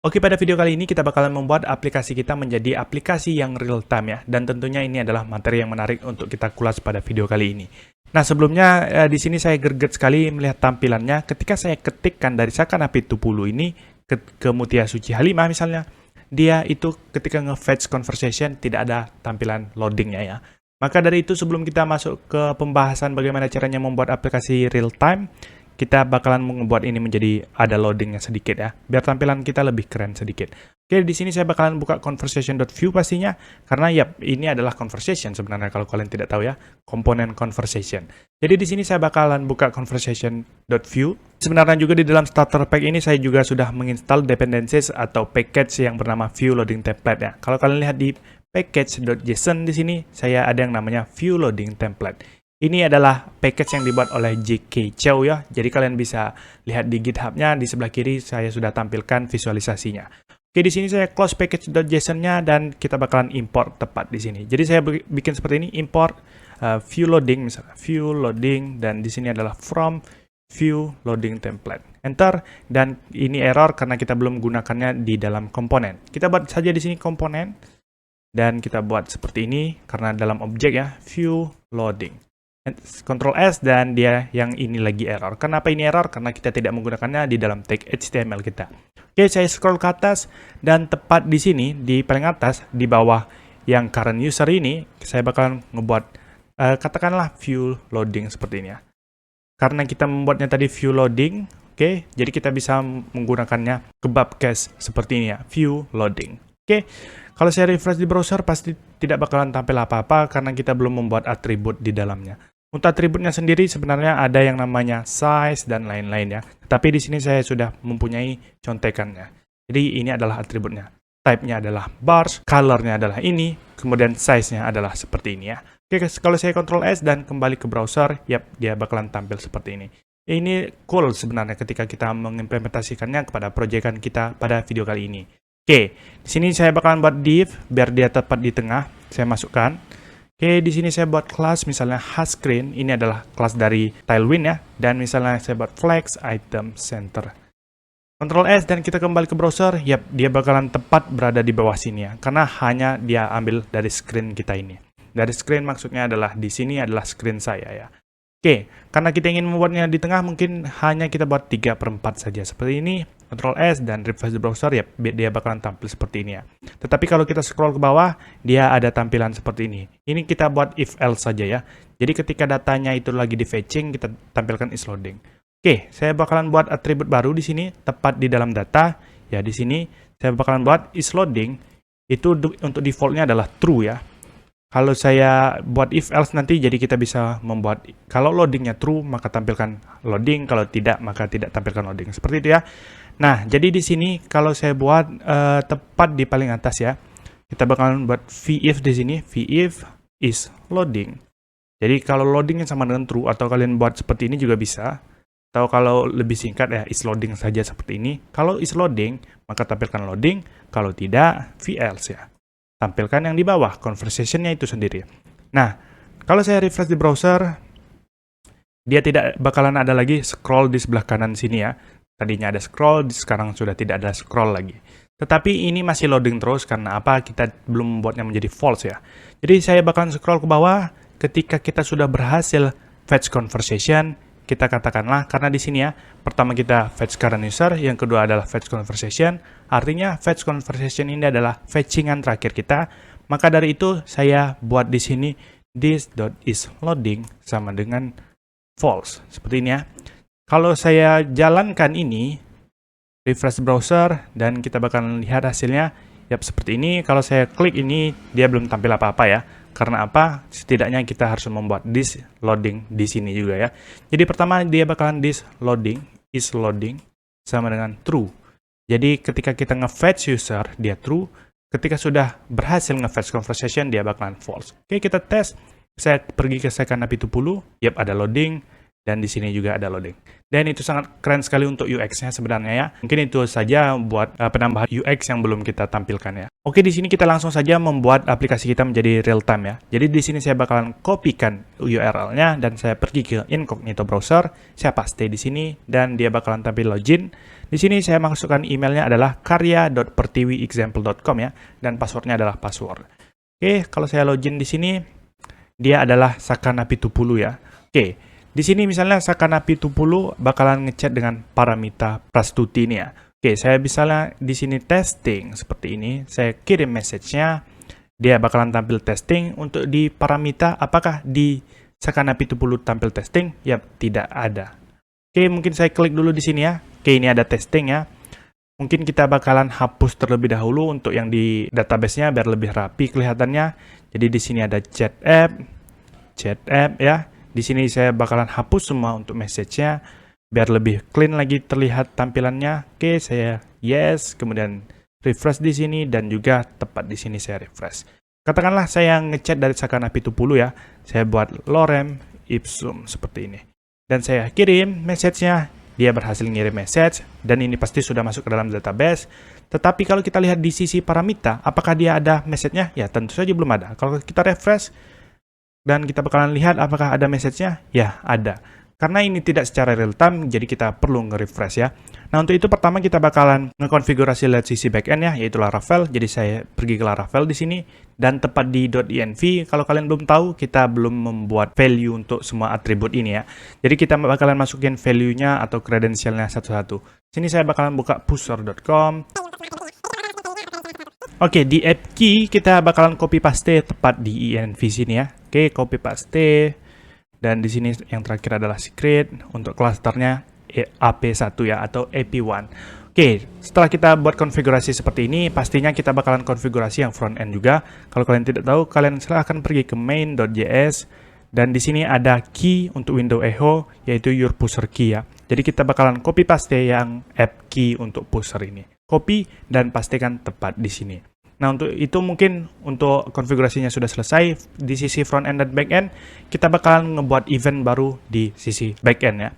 Oke, pada video kali ini kita bakalan membuat aplikasi kita menjadi aplikasi yang real time ya. Dan tentunya ini adalah materi yang menarik untuk kita kulas pada video kali ini. Nah, sebelumnya di sini saya greget sekali melihat tampilannya ketika saya ketikkan dari Sakana Pitupulu ini ke Mutia Suci Halimah misalnya. Dia itu ketika nge-fetch conversation tidak ada tampilan loadingnya ya. Maka dari itu sebelum kita masuk ke pembahasan bagaimana caranya membuat aplikasi real time, kita bakalan membuat ini menjadi ada loadingnya sedikit ya, biar tampilan kita lebih keren sedikit. Oke, di sini saya bakalan buka conversation.view pastinya, karena ya ini adalah conversation sebenarnya kalau kalian tidak tahu ya, komponen conversation. Jadi di sini saya bakalan buka conversation.view. Sebenarnya juga di dalam starter pack ini saya juga sudah menginstal dependencies atau package yang bernama view loading template ya. Kalau kalian lihat di package.json di sini, saya ada yang namanya view loading template. Ini adalah package yang dibuat oleh JK Chow ya. Jadi kalian bisa lihat di GitHub-nya di sebelah kiri saya sudah tampilkan visualisasinya. Oke, di sini saya close package.json-nya dan kita bakalan import tepat di sini. Jadi saya bikin seperti ini, import view loading misalnya, view loading, dan di sini adalah from view loading template. Enter, dan ini error karena kita belum menggunakannya di dalam komponen. Kita buat saja di sini komponen dan kita buat seperti ini karena dalam objek ya, view loading. Ctrl S dan dia yang ini lagi error. Kenapa ini error? Karena kita tidak menggunakannya di dalam tag HTML kita. Oke, saya scroll ke atas dan tepat di sini di paling atas di bawah yang current user ini saya bakalan ngebuat katakanlah view loading seperti ini ya. Karena kita membuatnya tadi view loading, oke, jadi kita bisa menggunakannya ke bab case seperti ini ya, view loading. Oke, kalau saya refresh di browser pasti tidak bakalan tampil apa-apa karena kita belum membuat atribut di dalamnya. Untuk atributnya sendiri sebenarnya ada yang namanya size dan lain-lain ya. Tapi di sini saya sudah mempunyai contekannya. Jadi ini adalah atributnya. Type-nya adalah bars, color-nya adalah ini, kemudian size-nya adalah seperti ini ya. Oke, kalau saya Ctrl S dan kembali ke browser, yap, dia bakalan tampil seperti ini. Ini cool sebenarnya ketika kita mengimplementasikannya kepada proyekan kita pada video kali ini. Oke, di sini saya bakalan buat div biar dia tepat di tengah. Saya masukkan. Oke, di sini saya buat kelas misalnya HScreen, ini adalah kelas dari Tailwind ya, dan misalnya saya buat flex item center. Ctrl S dan kita kembali ke browser, yap, dia bakalan tepat berada di bawah sini ya, karena hanya dia ambil dari screen kita ini. Dari screen maksudnya adalah di sini adalah screen saya ya. Oke, karena kita ingin membuatnya di tengah mungkin hanya kita buat 3/4 saja seperti ini. Ctrl S dan refresh the browser ya, dia bakalan tampil seperti ini ya. Tetapi kalau kita scroll ke bawah, dia ada tampilan seperti ini. Ini kita buat if else saja ya. Jadi ketika datanya itu lagi di fetching, kita tampilkan is loading. Oke, saya bakalan buat atribut baru di sini, tepat di dalam data. Ya, di sini saya bakalan buat is loading. Itu untuk defaultnya adalah true ya. Kalau saya buat if else nanti, jadi kita bisa membuat, kalau loadingnya true, maka tampilkan loading, kalau tidak, maka tidak tampilkan loading. Seperti itu ya. Nah, jadi di sini kalau saya buat tepat di paling atas ya, kita bakalan buat vif di sini, vif is loading. Jadi kalau loadingnya sama dengan true, atau kalian buat seperti ini juga bisa. Atau kalau lebih singkat ya, is loading saja seperti ini. Kalau is loading, maka tampilkan loading. Kalau tidak, velse ya. Tampilkan yang di bawah, conversation-nya itu sendiri. Nah, kalau saya refresh di browser, dia tidak bakalan ada lagi scroll di sebelah kanan sini ya. Tadinya ada scroll, sekarang sudah tidak ada scroll lagi. Tetapi ini masih loading terus, karena apa? Kita belum membuatnya menjadi false ya. Jadi saya bakalan scroll ke bawah, ketika kita sudah berhasil fetch conversation, kita katakanlah, karena di sini ya, pertama kita fetch current user, yang kedua adalah fetch conversation, artinya fetch conversation ini adalah fetchingan terakhir kita, maka dari itu saya buat di sini this.isLoading sama dengan false, seperti ini ya. Kalau saya jalankan ini, refresh browser, dan kita bakal lihat hasilnya, yap seperti ini. Kalau saya klik ini, dia belum tampil apa-apa ya. Karena apa? Setidaknya kita harus membuat this loading di sini juga ya. Jadi pertama dia bakalan this loading, is loading sama dengan true. Jadi ketika kita nge-fetch user, dia true. Ketika sudah berhasil nge-fetch conversation, dia bakalan false. Oke, kita tes. Saya pergi ke Sakana Pitupulu, yap ada loading, dan di sini juga ada loading. Dan itu sangat keren sekali untuk UX-nya sebenarnya ya. Mungkin itu saja buat penambahan UX yang belum kita tampilkan ya. Oke, di sini kita langsung saja membuat aplikasi kita menjadi real time ya. Jadi di sini saya bakalan kopikan URL-nya dan saya pergi ke incognito browser, saya paste di sini dan dia bakalan tampil login. Di sini saya masukkan emailnya adalah karya.pertiwiexample.com ya, dan passwordnya adalah password. Oke, kalau saya login di sini, dia adalah Sakana Pitupulu ya. Oke, di sini misalnya Sakana Pitupulu bakalan ngechat dengan Paramita Prastuti ini ya. Oke, saya misalnya di sini testing seperti ini, saya kirim message-nya, dia bakalan tampil testing. Untuk di Paramita, apakah di Sakana Pitupulu tampil testing? Yap, tidak ada. Oke, mungkin saya klik dulu di sini ya. Oke, ini ada testing ya. Mungkin kita bakalan hapus terlebih dahulu untuk yang di database-nya biar lebih rapi kelihatannya. Jadi di sini ada chat app ya. Di sini saya bakalan hapus semua untuk message-nya biar lebih clean lagi terlihat tampilannya. Oke, saya yes, kemudian refresh di sini dan juga tepat di sini saya refresh. Katakanlah saya ngechat dari Sakana Pitupulu ya. Saya buat lorem ipsum seperti ini. Dan saya kirim message-nya, dia berhasil ngirim message, dan ini pasti sudah masuk ke dalam database. Tetapi kalau kita lihat di sisi Paramita, apakah dia ada message-nya? Ya, tentu saja belum ada. Kalau kita refresh, dan kita bakalan lihat apakah ada message-nya? Ya, ada. Karena ini tidak secara real time, jadi kita perlu nge-refresh ya. Nah, untuk itu pertama kita bakalan ngekonfigurasi lihat sisi backend ya, yaitu Laravel. Jadi saya pergi ke Laravel di sini, dan tepat di .env. Kalau kalian belum tahu, kita belum membuat value untuk semua atribut ini ya. Jadi kita bakalan masukin value-nya atau kredensialnya satu-satu. Sini saya bakalan buka pusher.com. Oke, di app key kita bakalan copy paste tepat di env sini ya. Oke, copy paste. Dan di sini yang terakhir adalah secret untuk klasternya AP1 ya, atau AP1. Oke, setelah kita buat konfigurasi seperti ini, pastinya kita bakalan konfigurasi yang front end juga. Kalau kalian tidak tahu, kalian silahkan pergi ke main.js, dan di sini ada key untuk window echo, yaitu your pusher key ya. Jadi kita bakalan copy paste yang app key untuk pusher ini. Copy dan pastikan tepat di sini. Nah, untuk itu mungkin untuk konfigurasinya sudah selesai di sisi front end dan back end, kita bakalan ngebuat event baru di sisi back end ya.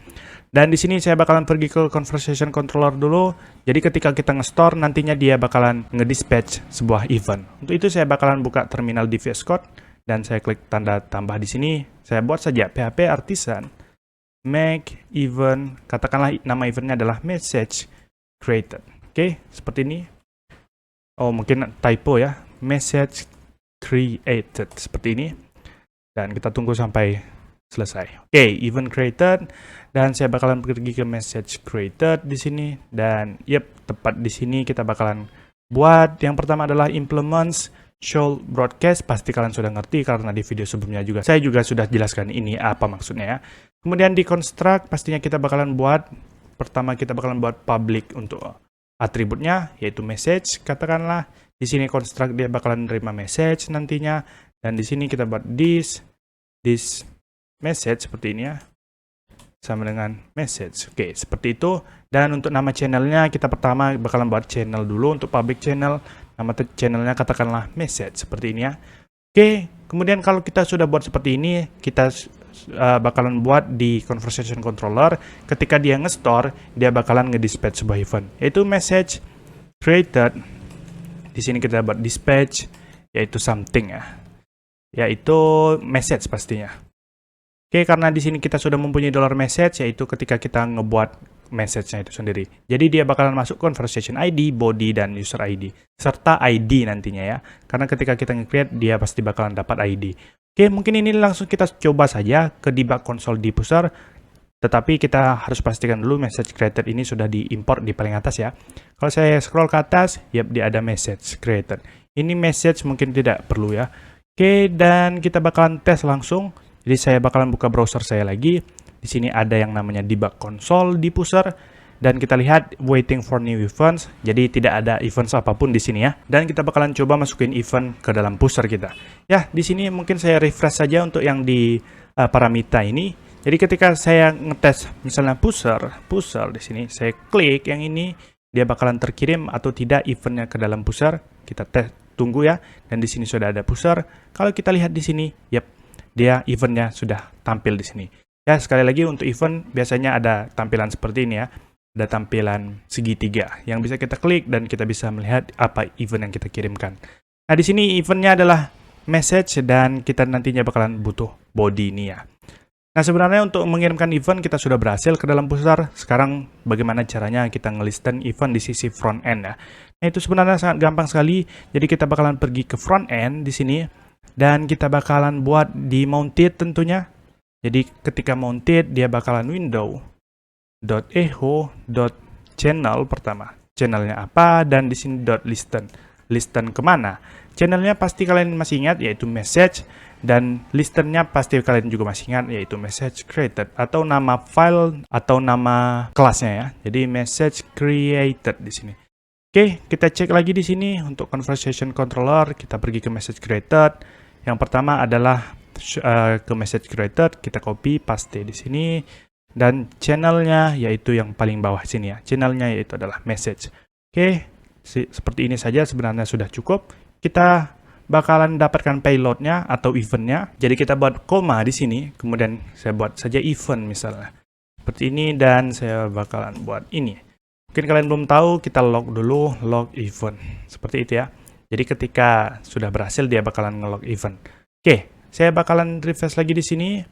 Dan di sini saya bakalan pergi ke conversation controller dulu. Jadi ketika kita nge-store, nantinya dia bakalan nge-dispatch sebuah event. Untuk itu saya bakalan buka terminal di VS Code dan saya klik tanda tambah di sini. Saya buat saja PHP artisan make event, katakanlah nama eventnya adalah message created. Oke, seperti ini. Oh, mungkin typo ya. Message created seperti ini. Dan kita tunggu sampai selesai. Oke, event created, dan saya bakalan pergi ke message created di sini, dan tepat di sini kita bakalan buat yang pertama adalah implements show broadcast. Pasti kalian sudah ngerti karena di video sebelumnya juga saya juga sudah jelaskan ini apa maksudnya ya. Kemudian di construct pastinya kita bakalan buat, pertama kita bakalan buat public untuk atributnya, yaitu message. Katakanlah di sini construct dia bakalan menerima message nantinya, dan di sini kita buat this message seperti ini ya, sama dengan message. Oke, seperti itu. Dan untuk nama channelnya kita pertama bakalan buat channel dulu untuk public channel. Nama channelnya katakanlah message seperti ini ya. Oke, kemudian kalau kita sudah buat seperti ini, kita bakalan buat di conversation controller. Ketika dia nge-store, dia bakalan nge-dispatch sebuah event, yaitu message created. Di sini kita buat dispatch, yaitu something ya, yaitu message pastinya. Oke, karena di sini kita sudah mempunyai $message, yaitu ketika kita ngebuat message-nya itu sendiri. Jadi dia bakalan masuk conversation ID, body, dan user ID, serta ID nantinya ya. Karena ketika kita nge-create, dia pasti bakalan dapat ID. Oke, mungkin ini langsung kita coba saja ke debug console di pusher. Tetapi kita harus pastikan dulu message created ini sudah diimport di paling atas ya. Kalau saya scroll ke atas, dia ada message created. Ini message mungkin tidak perlu ya. Oke, dan kita bakalan tes langsung. Jadi saya bakalan buka browser saya lagi. Di sini ada yang namanya debug console di pusher, dan kita lihat waiting for new events. Jadi tidak ada events apapun di sini ya. Dan kita bakalan coba masukin event ke dalam pusher kita. Ya, di sini mungkin saya refresh saja untuk yang di Paramita ini. Jadi ketika saya ngetes misalnya pusher di sini, saya klik yang ini, dia bakalan terkirim atau tidak eventnya ke dalam pusher. Kita tes, tunggu ya. Dan di sini sudah ada pusher. Kalau kita lihat di sini, dia eventnya sudah tampil di sini. Ya, sekali lagi untuk event biasanya ada tampilan seperti ini ya. Ada tampilan segitiga yang bisa kita klik dan kita bisa melihat apa event yang kita kirimkan. Nah, di sini eventnya adalah message dan kita nantinya bakalan butuh body ini ya. Nah, sebenarnya untuk mengirimkan event kita sudah berhasil ke dalam pusar. Sekarang bagaimana caranya kita ngelisten event di sisi front end ya. Nah, itu sebenarnya sangat gampang sekali. Jadi kita bakalan pergi ke front end di sini dan kita bakalan buat di mounted tentunya. Jadi ketika mounted dia bakalan window.echo.channel pertama. Channelnya apa dan di sini .listen. Listen kemana? Channelnya pasti kalian masih ingat yaitu message. Dan listennya pasti kalian juga masih ingat yaitu message created atau nama file atau nama kelasnya ya. Jadi message created di sini. Oke, kita cek lagi di sini untuk conversation controller. Kita pergi ke message created. Yang pertama adalah ke message created. Kita copy paste di sini dan channelnya yaitu yang paling bawah sini ya. Channelnya yaitu adalah message. Oke, seperti ini saja sebenarnya sudah cukup. Kita bakalan dapatkan payloadnya atau eventnya. Jadi kita buat koma di sini, kemudian saya buat saja event misalnya. Seperti ini dan saya bakalan buat ini. Mungkin kalian belum tahu, kita log dulu, log event. Seperti itu ya. Jadi ketika sudah berhasil dia bakalan nge-log event. Oke, saya bakalan refresh lagi di sini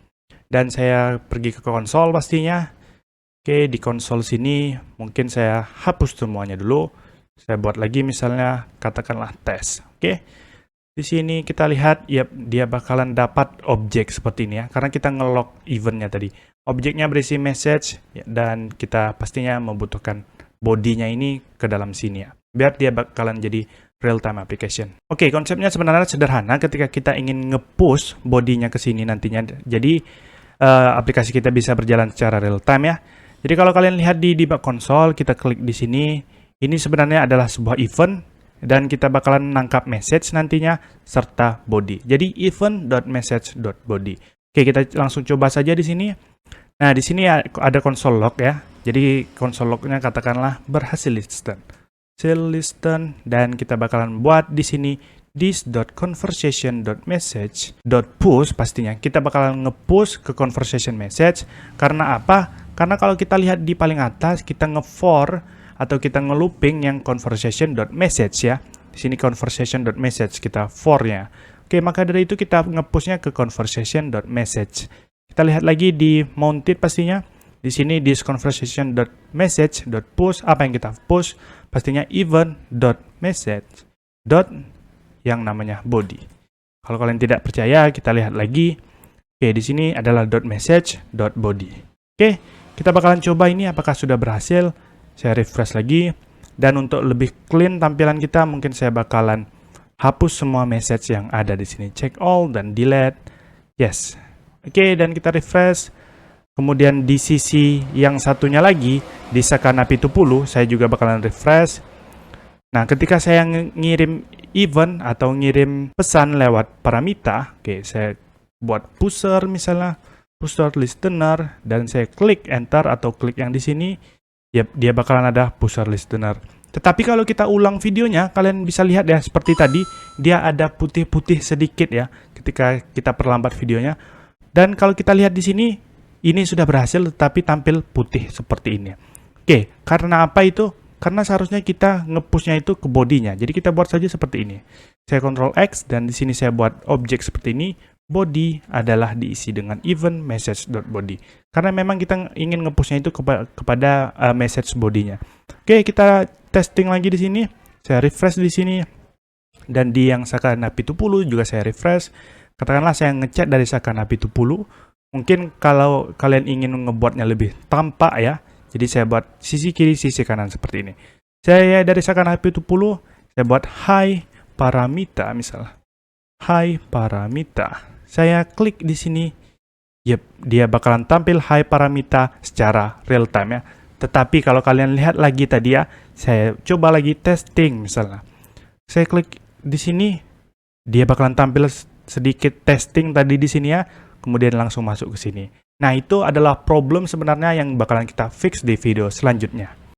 dan saya pergi ke konsol pastinya. Oke, di konsol sini mungkin saya hapus semuanya dulu. Saya buat lagi misalnya katakanlah tes. Oke. Di sini kita lihat, ya dia bakalan dapat objek seperti ini ya, karena kita nge-log eventnya tadi. Objeknya berisi message, ya, dan kita pastinya membutuhkan bodinya ini ke dalam sini ya, biar dia bakalan jadi real-time application. Oke, konsepnya sebenarnya sederhana ketika kita ingin nge-push bodinya ke sini nantinya. Jadi, aplikasi kita bisa berjalan secara real-time ya. Jadi kalau kalian lihat di debug console, kita klik di sini, ini sebenarnya adalah sebuah event, dan kita bakalan nangkap message nantinya serta body. Jadi event.message.body. Oke, kita langsung coba saja di sini. Nah, di sini ada console log ya. Jadi console lognya katakanlah berhasil listen. Listen dan kita bakalan buat di sini this.conversation.message.push pastinya. Kita bakalan nge-push ke conversation message karena apa? Karena kalau kita lihat di paling atas kita nge-for atau kita nge-looping yang conversation.message ya. Di sini conversation.message kita for-nya. Oke, maka dari itu kita nge-push-nya ke conversation.message. Kita lihat lagi di mounted pastinya. Di sini this conversation.message.push, apa yang kita push? Pastinya event.message. Yang namanya body. Kalau kalian tidak percaya, kita lihat lagi. Oke, di sini adalah .message.body. Oke, kita bakalan coba ini apakah sudah berhasil. Saya refresh lagi, dan untuk lebih clean tampilan kita, mungkin saya bakalan hapus semua message yang ada di sini. Check all dan delete. Yes. Oke, dan kita refresh. Kemudian di sisi yang satunya lagi, di Sakana P20, saya juga bakalan refresh. Nah, ketika saya ngirim event atau ngirim pesan lewat paramita, oke, saya buat pusher misalnya, pusher listener, dan saya klik enter atau klik yang di sini. Yap, dia bakalan ada pusher listener. Tetapi kalau kita ulang videonya, kalian bisa lihat ya, seperti tadi, dia ada putih-putih sedikit ya, ketika kita perlambat videonya. Dan kalau kita lihat di sini, ini sudah berhasil, tetapi tampil putih seperti ini. Oke, karena apa itu? Karena seharusnya kita nge-push-nya itu ke bodinya. Jadi kita buat saja seperti ini. Saya Ctrl X, dan di sini saya buat objek seperti ini. Body adalah diisi dengan event message.body. Karena memang kita ingin nge-push-nya itu kepada message bodinya. Oke, kita testing lagi di sini. Saya refresh di sini. Dan di yang Sakana P20 juga saya refresh. Katakanlah saya ngechat dari Sakana P20. Mungkin kalau kalian ingin ngebuatnya lebih tampak ya. Jadi saya buat sisi kiri, sisi kanan seperti ini. Saya dari Sakana P20, saya buat hi paramita misalnya. Hi paramita. Saya klik di sini, yep, dia bakalan tampil hi paramita secara real time ya. Tetapi kalau kalian lihat lagi tadi ya, saya coba lagi testing misalnya. Saya klik di sini, dia bakalan tampil sedikit testing tadi di sini ya, kemudian langsung masuk ke sini. Nah, itu adalah problem sebenarnya yang bakalan kita fix di video selanjutnya.